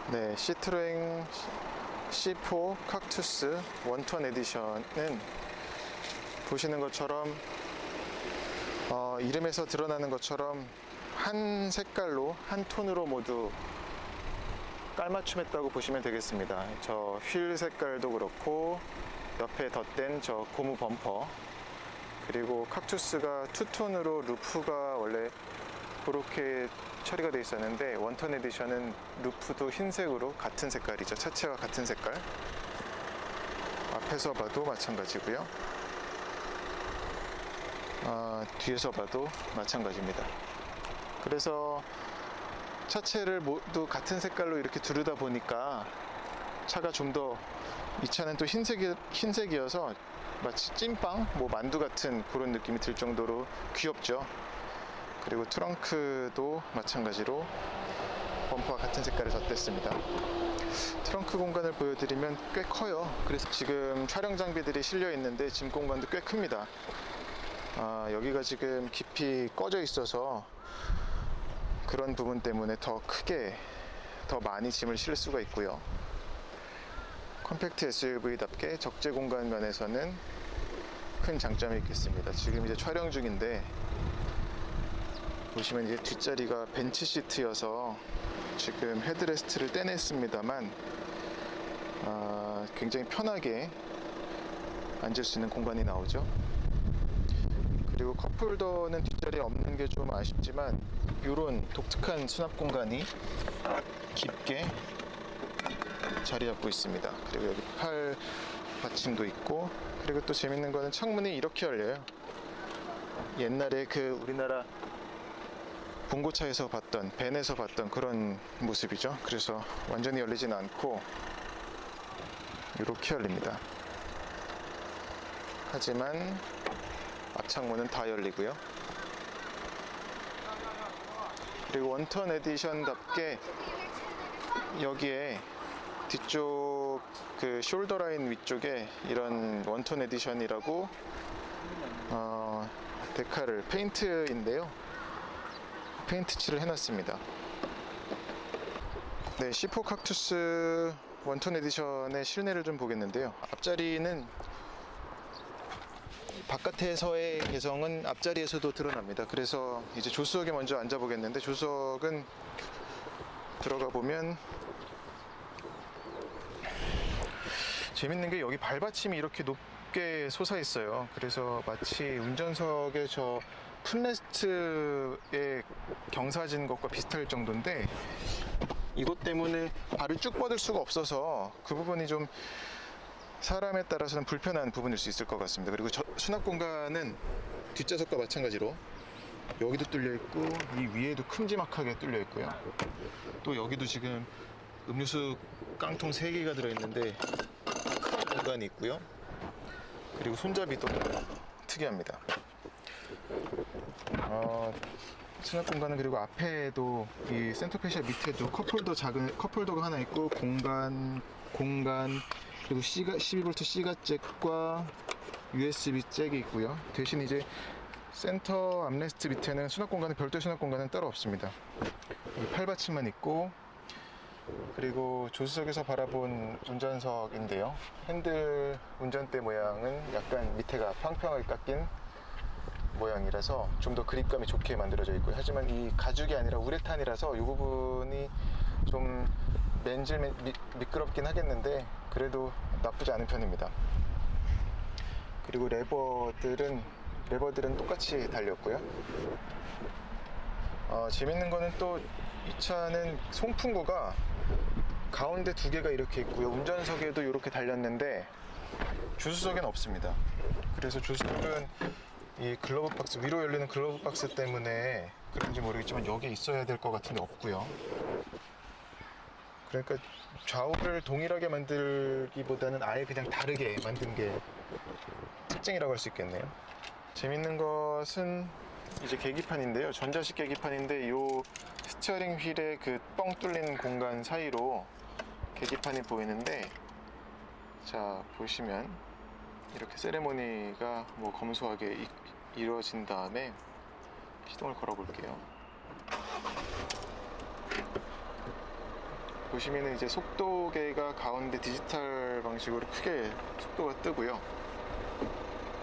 네, 시트로엔 C4 칵투스 원턴 에디션은 보시는 것처럼 이름에서 드러나는 것처럼 한 색깔로 한 톤으로 모두 깔맞춤했다고 보시면 되겠습니다. 저 휠 색깔도 그렇고 옆에 덧댄 저 고무 범퍼, 그리고 칵투스가 투톤으로 루프가 원래 그렇게 처리가 되어 있었는데 원턴 에디션은 루프도 흰색으로 같은 색깔이죠. 차체와 같은 색깔. 앞에서 봐도 마찬가지고요. 뒤에서 봐도 마찬가지입니다. 그래서 차체를 모두 같은 색깔로 이렇게 두르다 보니까 차가 좀 더, 이 차는 또 흰색이어서 마치 찐빵, 뭐 만두 같은 그런 느낌이 들 정도로 귀엽죠. 그리고 트렁크도 마찬가지로 범퍼와 같은 색깔을 덧댔습니다. 트렁크 공간을 보여드리면 꽤 커요. 그래서 지금 촬영 장비들이 실려 있는데 짐 공간도 꽤 큽니다. 여기가 지금 깊이 꺼져 있어서 그런 부분 때문에 더 크게, 더 많이 짐을 실을 수가 있고요. 컴팩트 SUV답게 적재 공간 면에서는 큰 장점이 있겠습니다. 지금 이제 촬영 중인데 보시면 이제 뒷자리가 벤치 시트여서 지금 헤드레스트를 떼냈습니다만 굉장히 편하게 앉을 수 있는 공간이 나오죠. 그리고 컵홀더는 뒷자리에 없는 게 좀 아쉽지만 이런 독특한 수납 공간이 깊게 자리 잡고 있습니다. 그리고 여기 팔 받침도 있고, 그리고 또 재밌는 거는 창문이 이렇게 열려요. 옛날에 그 우리나라 봉고차에서 봤던, 벤에서 봤던 그런 모습이죠. 그래서 완전히 열리진 않고 이렇게 열립니다. 하지만 앞창문은 다 열리고요. 그리고 원턴 에디션답게 여기에 뒤쪽 그 숄더 라인 위쪽에 이런 원턴 에디션이라고 데칼을, 페인트인데요, 페인트 칠을 해놨습니다. 네, C4 칵투스 원턴 에디션의 실내를 좀 보겠는데요. 앞자리는 바깥에서의 개성은 앞자리에서도 드러납니다. 그래서 이제 조수석에 먼저 앉아 보겠는데, 조수석은 들어가 보면 재밌는 게 여기 발받침이 이렇게 높게 솟아 있어요. 그래서 마치 운전석의 저 풋레스트에 경사진 것과 비슷할 정도인데, 이것 때문에 발을 쭉 뻗을 수가 없어서 그 부분이 좀 사람에 따라서는 불편한 부분일 수 있을 것 같습니다. 그리고 수납 공간은 뒷좌석과 마찬가지로 여기도 뚫려 있고 이 위에도 큼지막하게 뚫려 있고요. 또 여기도 지금 음료수 깡통 3개가 들어있는데 공간이 있고요. 그리고 손잡이도 특이합니다. 수납 공간은, 그리고 앞에도 이 센터페시아 밑에도 컵홀더, 작은 컵홀더가 하나 있고 공간, 그리고 12V C가 잭과 USB 잭이 있고요. 대신 이제 센터 암레스트 밑에는 수납 공간은, 별도의 수납 공간은 따로 없습니다. 팔받침만 있고, 그리고 조수석에서 바라본 운전석인데요, 핸들 운전대 모양은 약간 밑에가 평평하게 깎인 모양이라서 좀 더 그립감이 좋게 만들어져 있고요. 하지만 이 가죽이 아니라 우레탄이라서 이 부분이 좀 미끄럽긴 하겠는데 그래도 나쁘지 않은 편입니다. 그리고 레버들은 똑같이 달렸고요. 재밌는 거는 또 이 차는 송풍구가 가운데 2개가 이렇게 있고요. 운전석에도 이렇게 달렸는데 조수석엔 없습니다. 그래서 조수석은 이 글러브 박스, 위로 열리는 글러브 박스 때문에 그런지 모르겠지만 여기에 있어야 될 것 같은데 없고요. 그러니까 좌우를 동일하게 만들기보다는 아예 그냥 다르게 만든 게 특징이라고 할 수 있겠네요. 재밌는 것은 이제 계기판인데요, 전자식 계기판인데 요 스티어링 휠의 그 뻥 뚫린 공간 사이로 계기판이 보이는데, 자 보시면 이렇게 세레모니가 뭐 검소하게 이루어진 다음에 시동을 걸어 볼게요. 보시면은 이제 속도계가 가운데 디지털 방식으로 크게 속도가 뜨고요.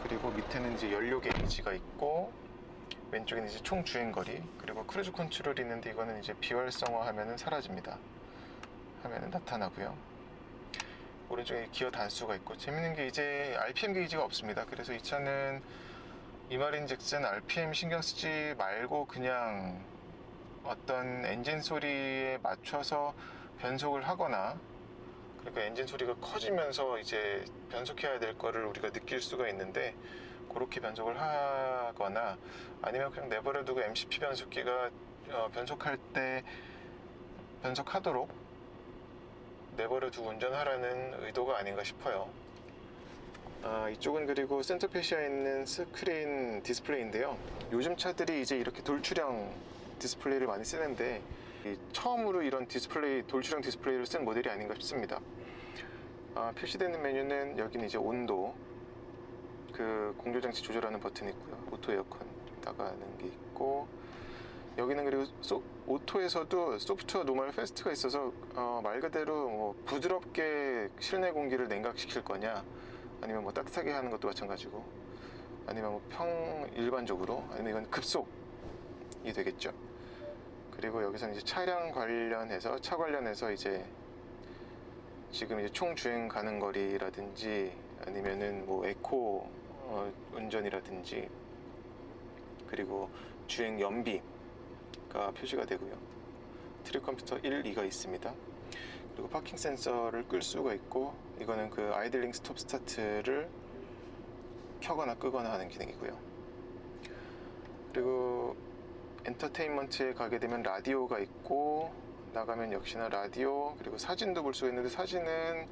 그리고 밑에는 이제 연료 게이지가 있고, 왼쪽에는 이제 총 주행거리, 그리고 크루즈 컨트롤이 있는데 이거는 이제 비활성화 하면은 사라집니다. 하면은 나타나고요. 오른쪽에 기어 단수가 있고, 재밌는 게 이제 RPM 게이지가 없습니다. 그래서 이 차는 이 말인즉슨 RPM 신경 쓰지 말고 그냥 어떤 엔진 소리에 맞춰서 변속을 하거나, 그러니까 엔진 소리가 커지면서 이제 변속해야 될 거를 우리가 느낄 수가 있는데, 그렇게 변속을 하거나 아니면 그냥 내버려두고 MCP 변속기가 변속할 때 변속하도록 내버려두고 운전하라는 의도가 아닌가 싶어요. 이쪽은 그리고 센터페시아에 있는 스크린 디스플레이인데요. 요즘 차들이 이제 이렇게 돌출형 디스플레이를 많이 쓰는데, 처음으로 이런 디스플레이, 돌출형 디스플레이를 쓴 모델이 아닌가 싶습니다. 표시되는 메뉴는 여기는 이제 온도, 그 공조장치 조절하는 버튼이 있고요. 오토 에어컨 나가는 게 있고, 여기는 그리고 오토에서도 소프트와 노멀 패스트가 있어서 말 그대로 뭐 부드럽게 실내 공기를 냉각시킬 거냐, 아니면 뭐 따뜻하게 하는 것도 마찬가지고, 아니면 뭐 일반적으로, 아니면 이건 급속이 되겠죠. 그리고 여기서는 이제 차량 관련해서, 차 관련해서 이제 지금 이제 총 주행 가는 거리라든지, 아니면은 뭐 에코 운전이라든지, 그리고 주행 연비가 표시가 되고요. 트립 컴퓨터 1, 2가 있습니다. 그리고 파킹 센서를 끌 수가 있고, 이거는 그 아이들링 스톱 스타트를 켜거나 끄거나 하는 기능이고요. 그리고 엔터테인먼트에 가게 되면 라디오가 있고, 나가면 역시나 라디오, 그리고 사진도 볼 수가 있는데, 사진은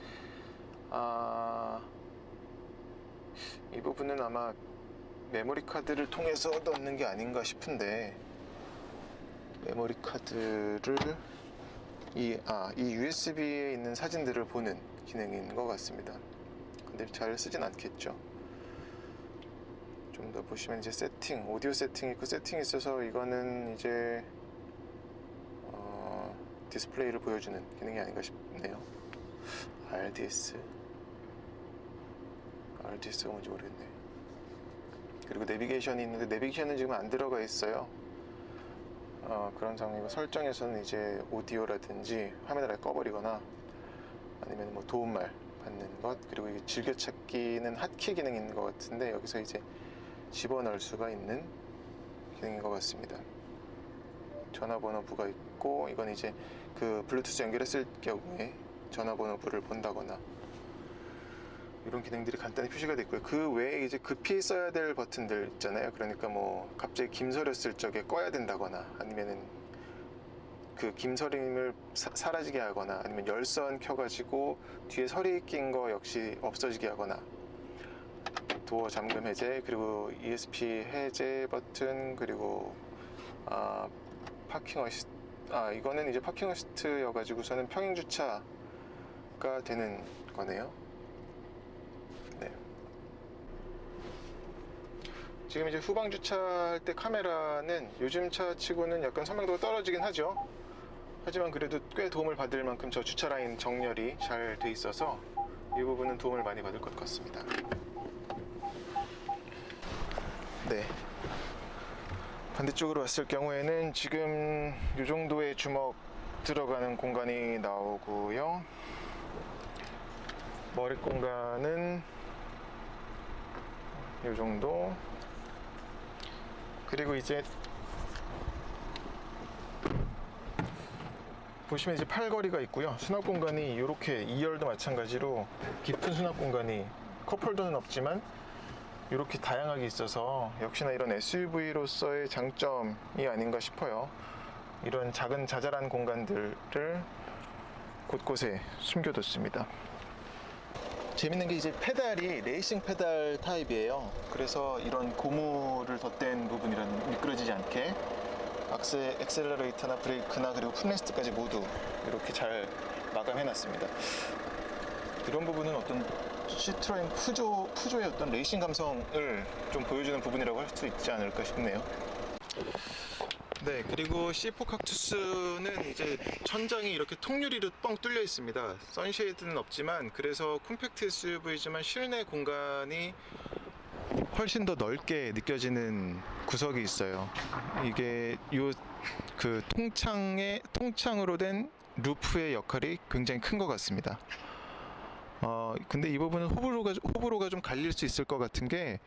이 부분은 아마 메모리 카드를 통해서 넣는 게 아닌가 싶은데, 메모리 카드를 이 USB에 있는 사진들을 보는 기능인 것 같습니다. 근데 잘 쓰진 않겠죠. 좀 더 보시면 이제 세팅, 오디오 세팅이 있고, 세팅이 있어서 이거는 이제 디스플레이를 보여주는 기능이 아닌가 싶네요. RDS가 뭔지 모르겠네. 그리고 내비게이션이 있는데, 내비게이션은 지금 안 들어가 있어요. 그런 상황이고, 설정에서는 이제 오디오라든지 화면을 꺼버리거나, 아니면 뭐 도움말 받는 것, 그리고 이 즐겨찾기는 핫키 기능인 것 같은데, 여기서 이제 집어넣을 수가 있는 기능인 것 같습니다. 전화번호부가 있고, 이건 이제 그 블루투스 연결했을 경우에 전화번호부를 본다거나, 이런 기능들이 간단히 표시가 되어 있고요. 그 외에 이제 급히 써야 될 버튼들 있잖아요. 그러니까 뭐 갑자기 김서렸을 적에 꺼야 된다거나, 아니면은 그 김서림을 사라지게 하거나, 아니면 열선 켜가지고 뒤에 서리 낀 거 역시 없어지게 하거나, 도어 잠금 해제, 그리고 ESP 해제 버튼, 그리고 파킹 어시스트, 이거는 이제 파킹 어시스트여가지고서는 평행 주차가 되는 거네요. 네. 지금 이제 후방 주차할 때 카메라는 요즘 차 치고는 약간 선명도가 떨어지긴 하죠. 하지만 그래도 꽤 도움을 받을 만큼 저 주차 라인 정렬이 잘 돼 있어서 이 부분은 도움을 많이 받을 것 같습니다. 네. 반대쪽으로 왔을 경우에는 지금 이 정도의 주먹 들어가는 공간이 나오고요. 머리 공간은 이 정도. 그리고 이제 보시면 이제 팔걸이가 있고요. 수납 공간이 이렇게 2열도 마찬가지로 깊은 수납 공간이, 컵홀더는 없지만 이렇게 다양하게 있어서 역시나 이런 SUV로서의 장점이 아닌가 싶어요. 이런 작은 자잘한 공간들을 곳곳에 숨겨뒀습니다. 재밌는 게 이제 페달이 레이싱 페달 타입이에요. 그래서 이런 고무를 덧댄 부분이라는, 미끄러지지 않게 엑셀러레이터나 브레이크나 그리고 풋레스트까지 모두 이렇게 잘 마감해 놨습니다. 이런 부분은 어떤 시트로엔 푸조의 어떤 레이싱 감성을 좀 보여주는 부분이라고 할 수 있지 않을까 싶네요. 네, 그리고 C4 kaktus는 이제 천장이 이렇게 통유리로 뻥 뚫려 있습니다. 선쉐이드는 없지만, 그래서 콤팩트 SUV지만 실내 공간이 훨씬 더 넓게 느껴지는 구석이 있어요. 이게 그 통창으로 된 루프의 역할이 굉장히 큰 것 같습니다. 근데 이 부분은 호불호가 좀 갈릴 수 있을 것 같은 게,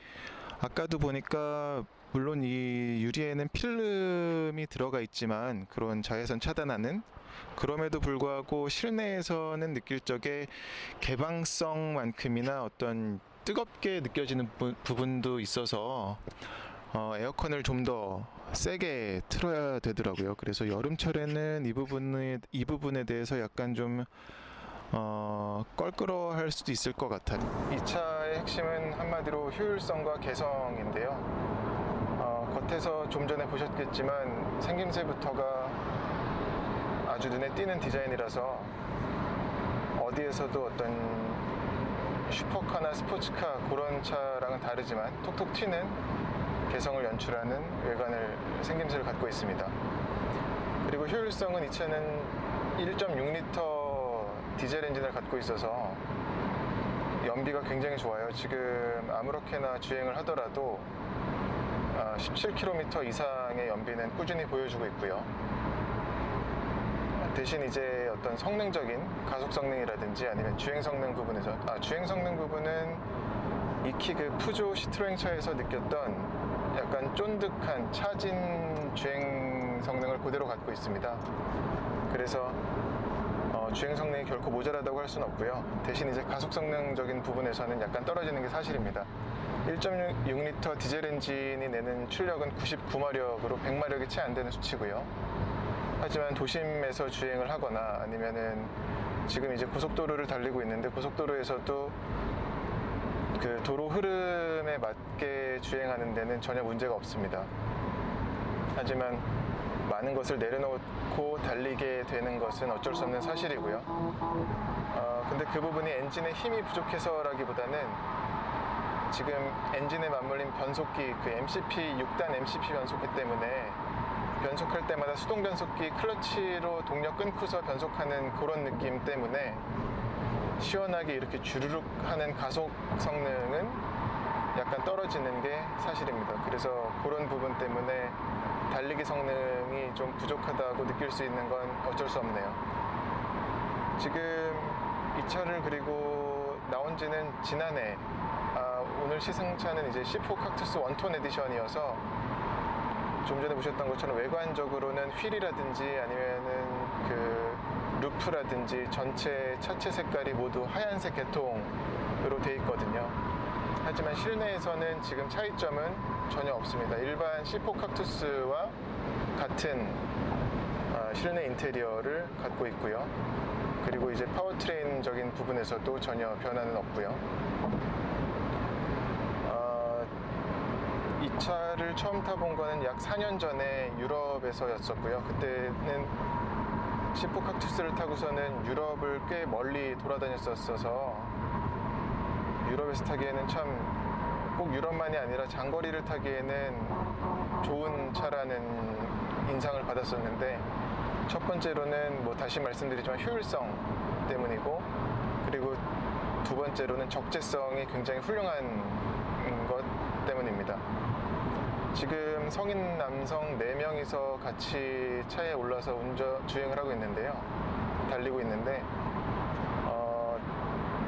아까도 보니까 물론 이 유리에는 필름이 들어가 있지만 그런 자외선 차단하는, 그럼에도 불구하고 실내에서는 느낄 적에 개방성만큼이나 어떤 뜨겁게 느껴지는 부분도 있어서 에어컨을 좀 더 세게 틀어야 되더라고요. 그래서 여름철에는 이 부분에 대해서 약간 좀 껄끄러워할 수도 있을 것 같아요. 이 차의 핵심은 한마디로 효율성과 개성인데요. 겉에서 좀 전에 보셨겠지만 생김새부터가 아주 눈에 띄는 디자인이라서 어디에서도 어떤 슈퍼카나 스포츠카 그런 차랑은 다르지만 톡톡 튀는 개성을 연출하는 외관을 생김새를 갖고 있습니다. 그리고 효율성은 이 차는 1.6L 디젤 엔진을 갖고 있어서 연비가 굉장히 좋아요. 지금 아무렇게나 주행을 하더라도 17km 이상의 연비는 꾸준히 보여주고 있고요. 대신 이제 어떤 성능적인 가속 성능이라든지 아니면 주행 성능 부분에서 주행 성능 부분은 익히 그 푸조 시트로행 차에서 느꼈던 약간 쫀득한 차진 주행 성능을 그대로 갖고 있습니다. 그래서 주행 성능이 결코 모자라다고 할 수는 없고요. 대신 이제 가속 성능적인 부분에서는 약간 떨어지는 게 사실입니다. 1.6L 디젤 엔진이 내는 출력은 99마력으로 100마력이 채 안 되는 수치고요. 하지만 도심에서 주행을 하거나 아니면은 지금 이제 고속도로를 달리고 있는데, 고속도로에서도 그 도로 흐름에 맞게 주행하는 데는 전혀 문제가 없습니다. 하지만 많은 것을 내려놓고 달리게 되는 것은 어쩔 수 없는 사실이고요. 근데 그 부분이 엔진의 힘이 부족해서라기보다는 지금 엔진에 맞물린 변속기, 그 MCP 6단 MCP 변속기 때문에 변속할 때마다 수동 변속기 클러치로 동력 끊고서 변속하는 그런 느낌 때문에 시원하게 이렇게 주르륵 하는 가속 성능은 약간 떨어지는 게 사실입니다. 그래서 그런 부분 때문에 달리기 성능이 좀 부족하다고 느낄 수 있는 건 어쩔 수 없네요. 지금 이 차를 그리고 나온 지는 지난해, 오늘 시승차는 이제 C4 kaktus 원톤 에디션이어서 좀 전에 보셨던 것처럼 외관적으로는 휠이라든지 아니면은 그 루프라든지 전체 차체 색깔이 모두 하얀색 계통으로 되어 있거든요. 하지만 실내에서는 지금 차이점은 전혀 없습니다. 일반 C4 kaktus와 같은 실내 인테리어를 갖고 있고요. 그리고 이제 파워트레인적인 부분에서도 전혀 변화는 없고요. 이 차를 처음 타본 거는 약 4년 전에 유럽에서였었고요. 그때는 C4 kaktus를 타고서는 유럽을 꽤 멀리 돌아다녔었어서 유럽에서 타기에는 참 꼭 유럽만이 아니라 장거리를 타기에는 좋은 차라는 인상을 받았었는데, 첫 번째로는 뭐 다시 말씀드리지만 효율성 때문이고, 그리고 두 번째로는 적재성이 굉장히 훌륭한 것 때문입니다. 지금 성인 남성 4명이서 같이 차에 올라서 주행을 하고 있는데요. 달리고 있는데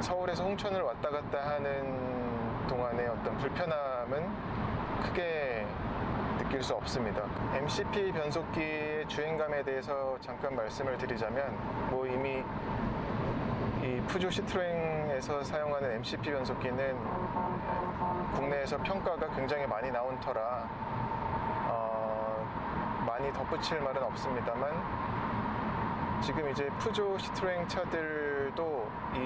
서울에서 홍천을 왔다 갔다 하는 동안의 어떤 불편함은 크게 느낄 수 없습니다. MCP 변속기의 주행감에 대해서 잠깐 말씀을 드리자면, 뭐 이미 이 푸조 시트로행에서 사용하는 MCP 변속기는 국내에서 평가가 굉장히 많이 나온 터라 많이 덧붙일 말은 없습니다만, 지금 이제 푸조 시트로행 차들도 이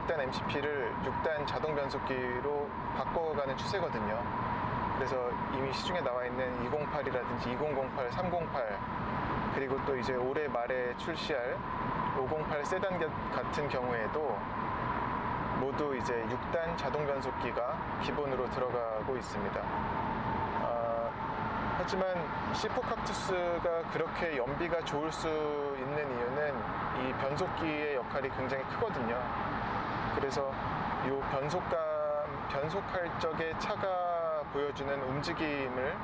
6단 MCP를 6단 자동 변속기로 바꿔가는 추세거든요. 그래서 이미 시중에 나와 있는 208이라든지 2008, 308, 그리고 또 이제 올해 말에 출시할 508 세단 같은 경우에도 모두 이제 6단 자동 변속기가 기본으로 들어가고 있습니다. 하지만 C4 칵투스가 그렇게 연비가 좋을 수 있는 이유는 이 변속기의 역할이 굉장히 크거든요. 그래서 이 변속할 적에 차가 보여주는 움직임을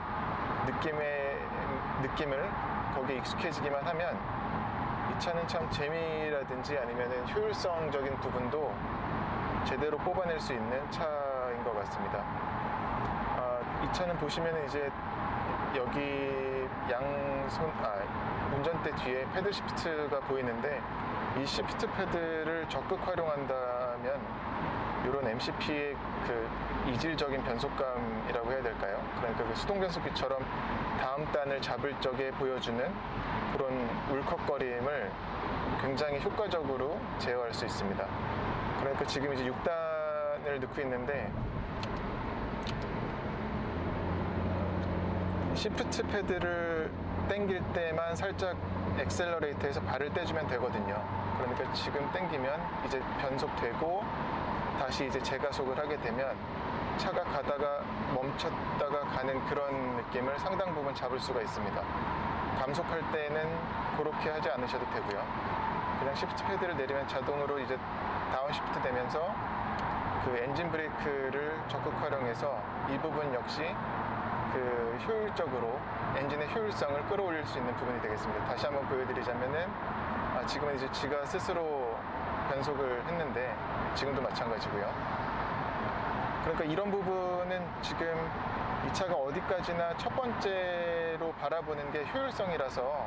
느낌을 거기에 익숙해지기만 하면 이 차는 참 재미라든지 아니면 효율성적인 부분도 제대로 뽑아낼 수 있는 차인 것 같습니다. 이 차는 보시면 이제 여기 운전대 뒤에 패들 시프트가 보이는데 이 시프트 패드를 적극 활용한다면 이런 MCP의 그 이질적인 변속감이라고 해야 될까요? 그러니까 그 수동 변속기처럼 다음 단을 잡을 적에 보여주는 그런 울컥거림을 굉장히 효과적으로 제어할 수 있습니다. 그러니까 지금 이제 6단을 넣고 있는데 시프트 패드를 당길 때만 살짝 엑셀러레이터에서 발을 떼주면 되거든요. 그러니까 지금 당기면 이제 변속되고 다시 이제 재가속을 하게 되면 차가 가다가 멈췄다가 가는 그런 느낌을 상당 부분 잡을 수가 있습니다. 감속할 때는 그렇게 하지 않으셔도 되고요. 그냥 시프트 패드를 내리면 자동으로 이제 다운 시프트 되면서 그 엔진 브레이크를 적극 활용해서 이 부분 역시 그 효율적으로 엔진의 효율성을 끌어올릴 수 있는 부분이 되겠습니다. 다시 한번 보여드리자면은 지금은 이제 지가 스스로 변속을 했는데 지금도 마찬가지고요. 그러니까 이런 부분은 지금 이 차가 어디까지나 첫 번째로 바라보는 게 효율성이라서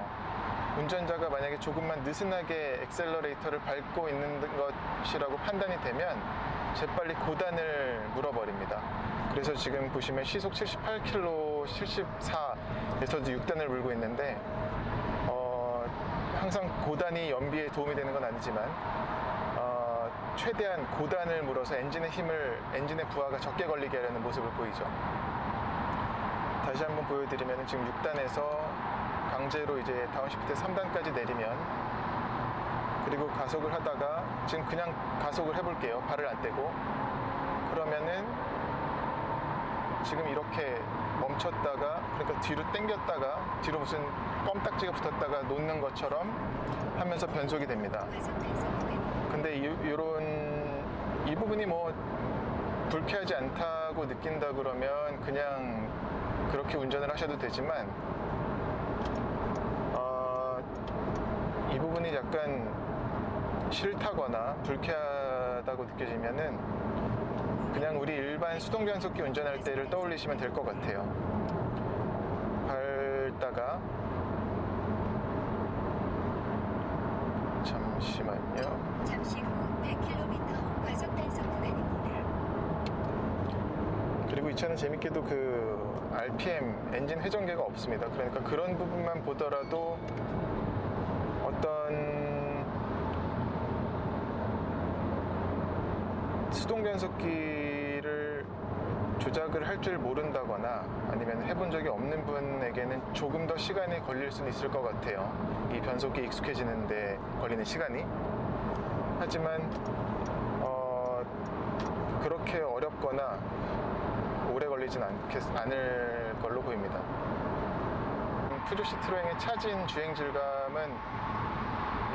운전자가 만약에 조금만 느슨하게 엑셀러레이터를 밟고 있는 것이라고 판단이 되면 재빨리 고단을 물어버립니다. 그래서 지금 보시면 시속 78km, 74에서도 6단을 물고 있는데 항상 고단이 연비에 도움이 되는 건 아니지만 최대한 고단을 물어서 엔진의 부하가 적게 걸리게 하려는 모습을 보이죠. 다시 한번 보여드리면 지금 6단에서 강제로 이제 다운시프트 3단까지 내리면 그리고 가속을 하다가 지금 그냥 가속을 해볼게요. 발을 안 떼고 그러면은 지금 이렇게 멈췄다가 그러니까 뒤로 당겼다가 뒤로 무슨 껌딱지가 붙었다가 놓는 것처럼 하면서 변속이 됩니다. 근데 이 부분이 뭐 불쾌하지 않다고 느낀다 그러면 그냥 그렇게 운전을 하셔도 되지만 이 부분이 약간 싫다거나 불쾌하다고 느껴지면은 그냥 우리 일반 수동 변속기 운전할 때를 떠올리시면 될 것 같아요. 밟다가 잠시만요. 잠시 후 100km 과속 단속 구간입니다. 그리고 이 차는 재밌게도 그 RPM 엔진 회전계가 없습니다. 그러니까 그런 부분만 보더라도 어떤 수동 변속기를 조작을 할 줄 모른다거나 아니면 해본 적이 없는 분에게는 조금 더 시간이 걸릴 수는 있을 것 같아요. 이 변속기에 익숙해지는데 걸리는 시간이. 하지만 그렇게 어렵거나 오래 걸리진 않을 걸로 보입니다. 푸조 시트로행의 차진 주행 질감은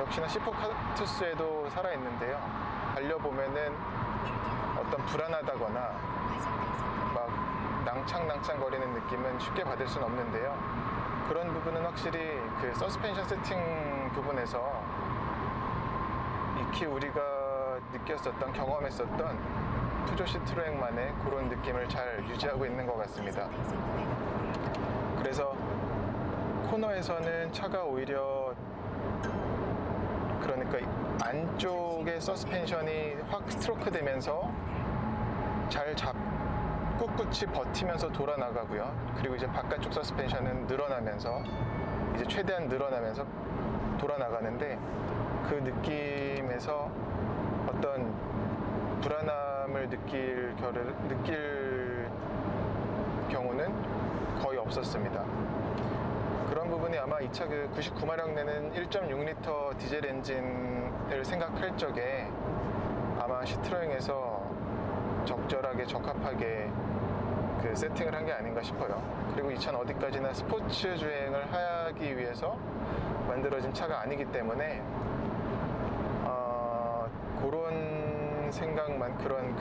역시나 C4 칵투스에도 살아있는데요. 달려보면은 어떤 불안하다거나 막 낭창낭창 거리는 느낌은 쉽게 받을 수는 없는데요. 그런 부분은 확실히 그 서스펜션 세팅 부분에서 익히 우리가 느꼈었던 경험했었던 푸조 시트로행만의 그런 느낌을 잘 유지하고 있는 것 같습니다. 그래서 코너에서는 차가 오히려 그러니까 안쪽의 서스펜션이 확 스트로크 되면서 잘 꿋꿋이 버티면서 돌아 나가고요. 그리고 이제 바깥쪽 서스펜션은 늘어나면서 이제 최대한 늘어나면서 돌아 나가는데 그 느낌에서 어떤 불안함을 느낄 경우는 거의 없었습니다. 그런 부분이 아마 이 차 그 99마력 내는 1.6L 디젤 엔진을 생각할 적에 아마 시트로행에서 적절하게 적합하게 그 세팅을 한 게 아닌가 싶어요. 그리고 이 차는 어디까지나 스포츠 주행을 하기 위해서 만들어진 차가 아니기 때문에 그런 생각만, 그런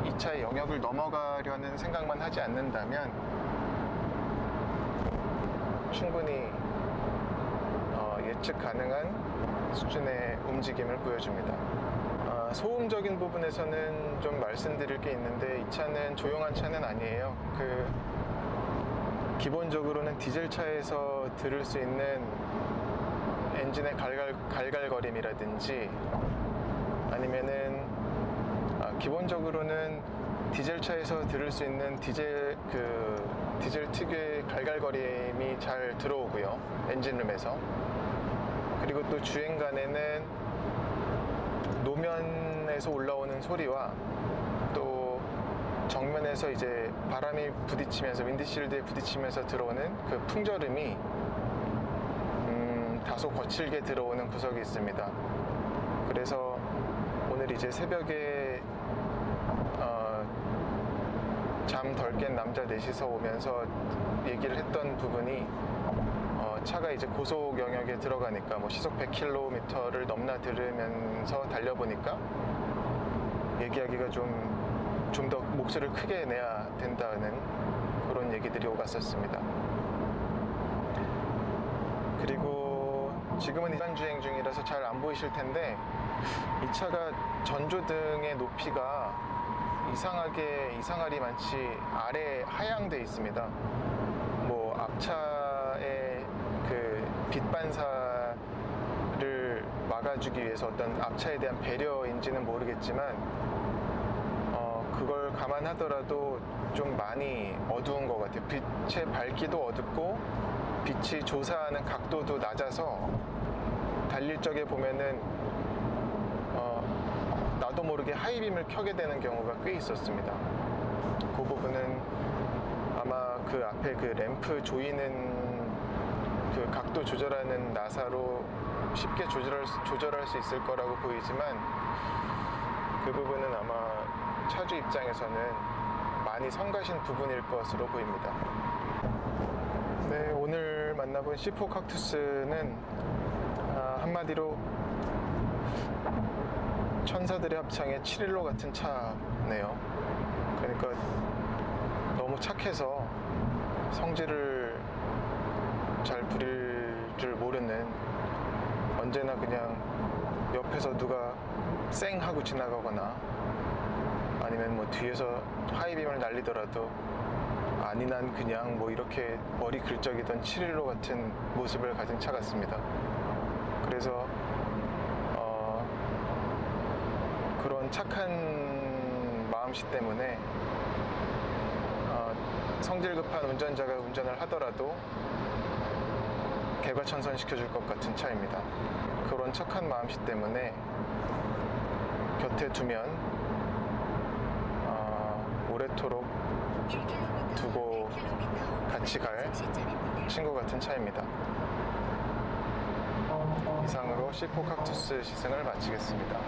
이 차의 영역을 넘어가려는 생각만 하지 않는다면 충분히 예측 가능한 수준의 움직임을 보여줍니다. 소음적인 부분에서는 좀 말씀드릴 게 있는데, 이 차는 조용한 차는 아니에요. 기본적으로는 디젤 차에서 들을 수 있는 엔진의 갈갈거림이라든지, 아니면은 기본적으로는 디젤 차에서 들을 수 있는 디젤 특유의 갈갈거림이 잘 들어오고요, 엔진룸에서. 그리고 또 주행간에는 노면에서 올라오는 소리와 또 정면에서 이제 바람이 부딪히면서, 윈드실드에 부딪히면서 들어오는 그 풍절음이 다소 거칠게 들어오는 구석이 있습니다. 그래서 오늘 이제 새벽에 잠 덜 깬 남자 넷이서 오면서 얘기를 했던 부분이, 차가 이제 고속 영역에 들어가니까 뭐 시속 100km를 넘나들으면서 달려보니까 얘기하기가 좀 더 목소리를 크게 내야 된다는 그런 얘기들이 오갔었습니다. 그리고 지금은 일반 주행 중이라서 잘 안 보이실 텐데, 이 차가 전조등의 높이가 이상하리 많지 아래 하향돼 있습니다. 뭐 앞차의 빛 반사를 막아주기 위해서 어떤 앞차에 대한 배려인지는 모르겠지만, 그걸 감안하더라도 좀 많이 어두운 것 같아요. 빛의 밝기도 어둡고 빛이 조사하는 각도도 낮아서 달릴 적에 보면은 나도 모르게 하이빔을 켜게 되는 경우가 꽤 있었습니다. 그 부분은 아마 그 앞에 램프 조이는 각도 조절하는 나사로 쉽게 조절할 수 있을 거라고 보이지만, 그 부분은 아마 차주 입장에서는 많이 성가신 부분일 것으로 보입니다. 네, 오늘 만나본 C4 칵투스는 한마디로 천사들의 합창의 7일로 같은 차네요. 그러니까 너무 착해서 성질을 잘 부릴 줄 모르는, 언제나 그냥 옆에서 누가 쌩 하고 지나가거나 아니면 뭐 뒤에서 하이빔을 날리더라도 아니 난 그냥 뭐 이렇게 머리 긁적이던 7일로 같은 모습을 가진 차 같습니다. 그래서 그런 착한 마음씨 때문에 성질 급한 운전자가 운전을 하더라도 개과천선 시켜줄 것 같은 차입니다. 그런 착한 마음씨 때문에 곁에 두면 오래도록 두고 같이 갈 친구 같은 차입니다. 이상으로 C4 칵투스 시승을 마치겠습니다.